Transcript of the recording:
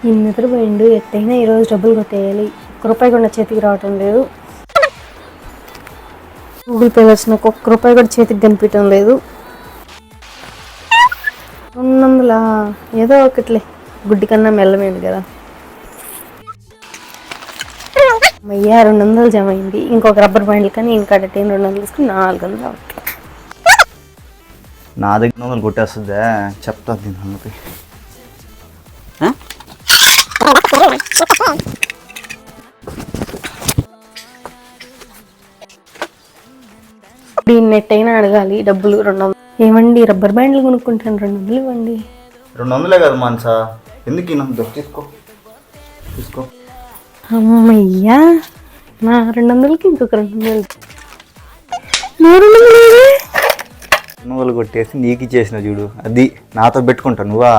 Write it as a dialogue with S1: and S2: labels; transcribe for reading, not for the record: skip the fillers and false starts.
S1: ఈ నిద్రపోయిండు ఎట్టయినా ఈరోజు డబ్బులు కొట్టేయాలి. ₹1 కూడా చేతికి రావటం లేదు. గూగుల్ పేలో వచ్చిన ₹1 కూడా చేతికి కనిపించడం లేదు. 200 ఏదో ఒకట్లే, గుడ్డి కన్నా మెల్లమైంది కదా. అయ్యా 200 జమ అయింది. ఇంకొక రబ్బర్ బ్యాండ్లు కానీ ఇంకా 200 తీసుకుని 400 అవుతుంది.
S2: నా దగ్గర 200 కొట్టేస్తుందా చెప్తా దీని సంగతి.
S1: దీన్ని ఎట్టయినా అడగాలి డబ్బులు. 200 ఏమండి, రబ్బర్ బ్యాండ్లు కొనుక్కుంటాను, 200 ఇవ్వండి.
S2: 200 కదా మాన్సా, ఎందుకు తీసుకో తీసుకో.
S1: అమ్మయ్యా, నా 200కి ఇంకొక 200.
S2: 200 కొట్టేసి నీకు ఇచ్చేసిన చూడు, అది నాతో పెట్టుకుంటా నువ్వా.